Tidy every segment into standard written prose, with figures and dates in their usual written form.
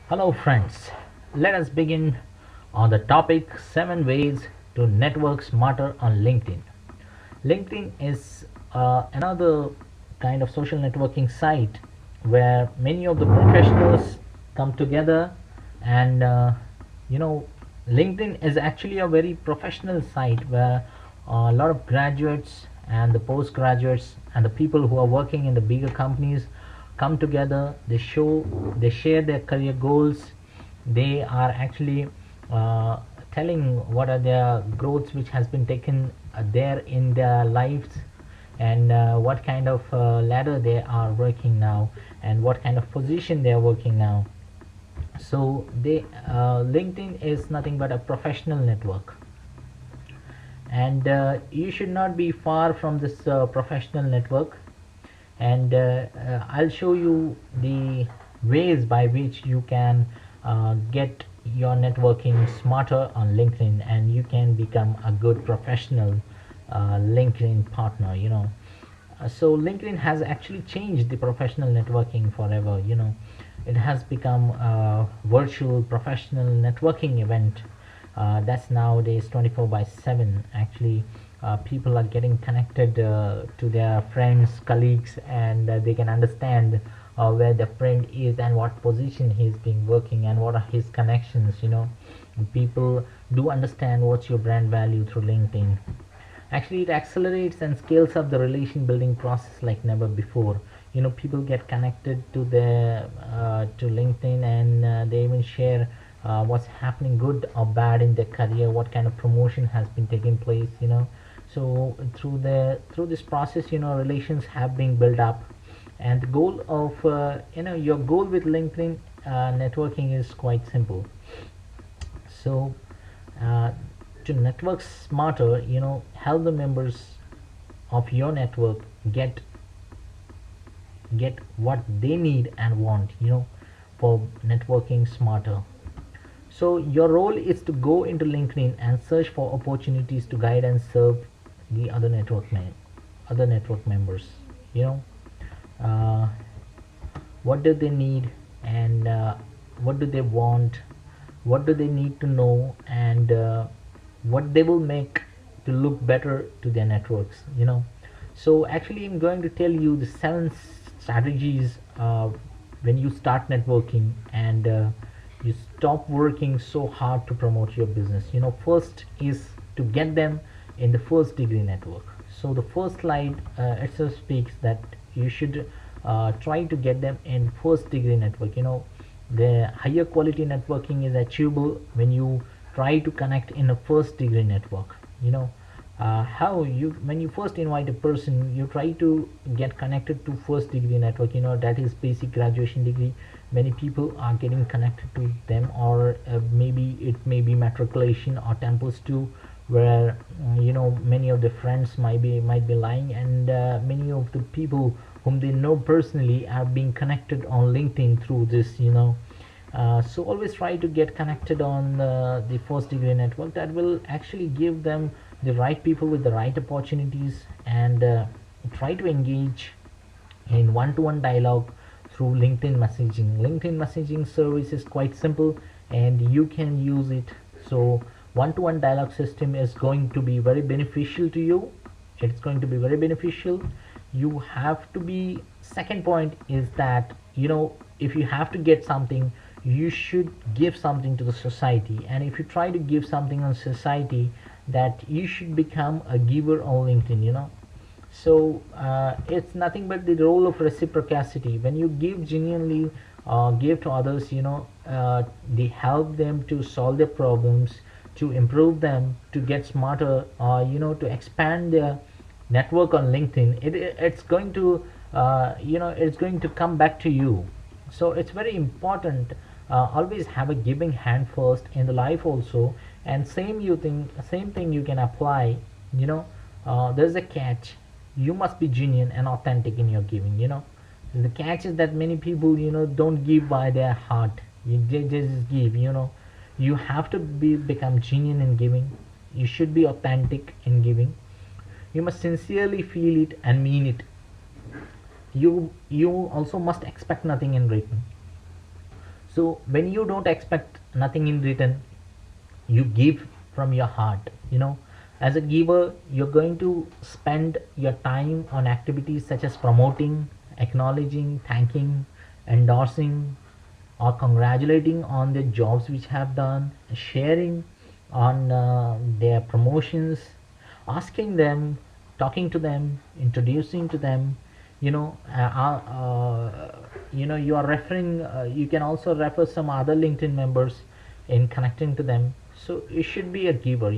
Hello, friends. Let us begin on the topic 7 ways to network smarter on LinkedIn. LinkedIn is another kind of social networking site where many of the professionals come together, and you know, LinkedIn is actually a very professional site where a lot of graduates and the postgraduates and the people who are working in the bigger companies come together. They share their career goals. They are actually uh, telling what are their growths which has been taken there in their lives, and what kind of ladder they are working now, and what kind of position they are working now. So they LinkedIn is nothing but a professional network, and you should not be far from this professional network. And I'll show you the ways by which you can get your networking smarter on LinkedIn, and you can become a good professional LinkedIn partner. So LinkedIn has actually changed the professional networking forever. It has become a virtual professional networking event that's nowadays 24 by 7. Actually, people are getting connected to their friends, colleagues, and they can understand where the friend is and what position he's been working and what are his connections. People do understand what's your brand value through LinkedIn. Actually, it accelerates and scales up the relation building process like never before. People get connected to LinkedIn, and they even share what's happening good or bad in their career, what kind of promotion has been taking place. So through this process, relations have been built up. And the goal of your goal with LinkedIn networking is quite simple. So uh, to network smarter, help the members of your network get what they need and want, for networking smarter. So your role is to go into LinkedIn and search for opportunities to guide and serve the other network members. You know, uh, what do they need, and what do they want, what do they need to know, and what they will make to look better to their networks. So actually, I'm going to tell you the 7 strategies when you start networking, and you stop working so hard to promote your business. First is to get them in the first degree network. So the first slide itself speaks that you should try to get them in first degree network. The higher quality networking is achievable when you try to connect in a first degree network. How you when you first invite a person, you try to get connected to first degree network. That is basic graduation degree. Many people are getting connected to them, or maybe it may be matriculation or temples too, where many of the friends might be lying, and many of the people whom they know personally are being connected on LinkedIn through this. So always try to get connected on the first degree network. That will actually give them the right people with the right opportunities, and try to engage in one-to-one dialogue through LinkedIn messaging service is quite simple, and you can use it. So one-to-one dialogue system is going to be very beneficial to you. It's going to be very beneficial. You have to be Second point is that, if you have to get something, you should give something to the society. And if you try to give something on society, that you should become a giver on LinkedIn. So it's nothing but the role of reciprocity. When you give genuinely, give to others, they help them to solve their problems, to improve them, to get smarter, to expand their network on LinkedIn. It's going to it's going to come back to you. So it's very important. Always have a giving hand first in the life also. And same thing you can apply. There's a catch. You must be genuine and authentic in your giving. The catch is that many people don't give by their heart. They just give. You have to become genuine in giving. You should be authentic in giving. You must sincerely feel it and mean it. You also must expect nothing in return. So when you don't expect nothing in return, you give from your heart. As a giver, you're going to spend your time on activities such as promoting, acknowledging, thanking, endorsing, or congratulating on their jobs which have done, sharing on their promotions, asking them, talking to them, introducing to them. You are referring, you can also refer some other LinkedIn members in connecting to them. So you should be a giver.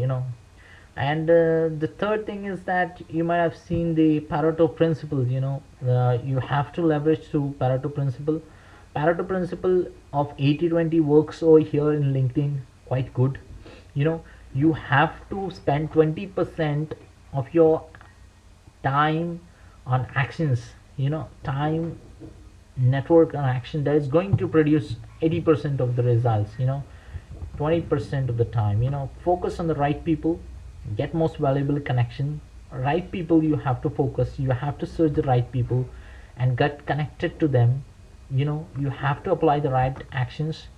And the third thing is that you might have seen the Pareto principle. You have to leverage through Pareto principle. Pareto principle of 80-20 works over here in LinkedIn quite good. You have to spend 20% of your time on actions. Time network on action that is going to produce 80% of the results. 20% of the time, focus on the right people, get most valuable connection. Right people, you have to focus, you have to search the right people and get connected to them. You have to apply the right actions.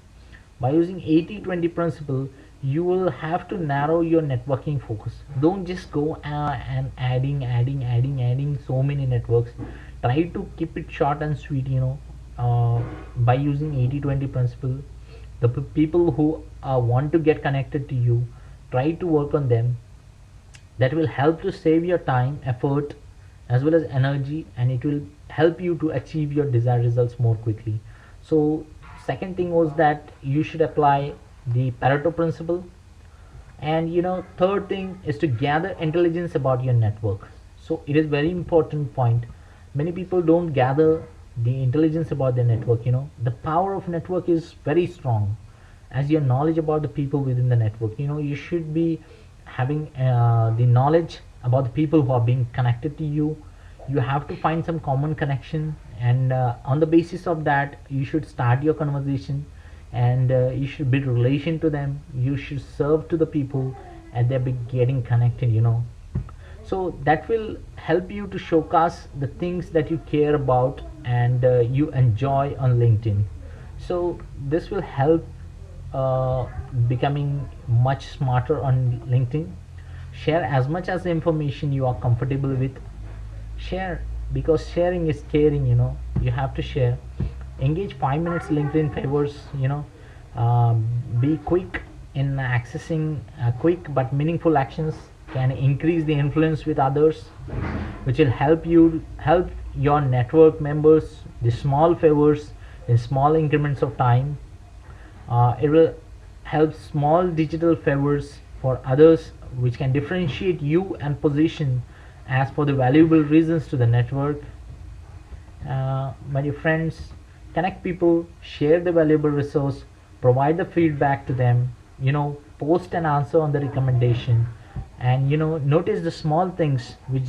By using 80-20 principle, you will have to narrow your networking focus. Don't just go and adding so many networks. Try to keep it short and sweet. By using 80-20 principle, the people who want to get connected to you, try to work on them. That will help to save your time, effort, as well as energy, and it will help you to achieve your desired results more quickly. So second thing was that you should apply the Pareto principle. And third thing is to gather intelligence about your network. So it is very important point. Many people don't gather the intelligence about their network. The power of network is very strong. As your knowledge about the people within the network, you should be having the knowledge about the people who are being connected to you. You have to find some common connection, and on the basis of that, you should start your conversation, and you should build relation to them. You should serve to the people, and they'll be getting connected. So that will help you to showcase the things that you care about and you enjoy on LinkedIn. So this will help becoming much smarter on LinkedIn. Share as much as the information you are comfortable with. Share, because sharing is caring. You have to share. Engage 5 minutes LinkedIn favors. Be quick in accessing quick but meaningful actions can increase the influence with others, which will help your network members the small favors in small increments of time. It will help small digital favors for others, which can differentiate you and position as for the valuable reasons to the network. My dear friends, connect people, share the valuable resource, provide the feedback to them. Post an answer on the recommendation, and notice the small things which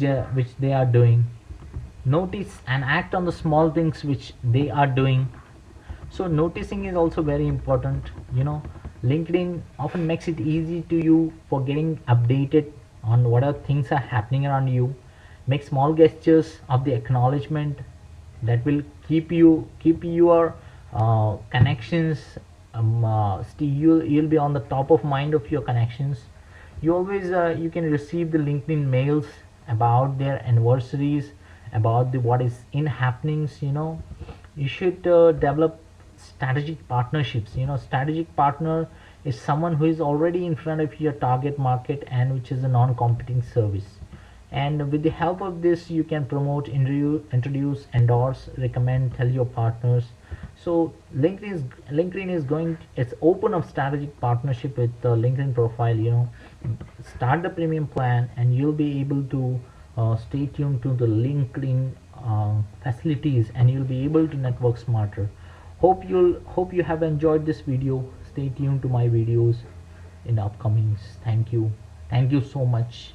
they are doing. Notice and act on the small things which they are doing. So noticing is also very important. LinkedIn often makes it easy to you for getting updated on what are things are happening around you. Make small gestures of the acknowledgement that will keep your connections. You'll be on the top of mind of your connections. You always you can receive the LinkedIn mails about their anniversaries, about the what is in happenings. You should develop strategic partnerships. Strategic partner is someone who is already in front of your target market and which is a non-competing service. And with the help of this, you can promote, introduce, endorse, recommend, tell your partners. So LinkedIn is going, it's open of strategic partnership with the LinkedIn profile. Start the premium plan and you'll be able to stay tuned to the LinkedIn facilities, and you'll be able to network smarter. Hope you have enjoyed this video. Stay tuned to my videos in the upcomings. Thank you so much.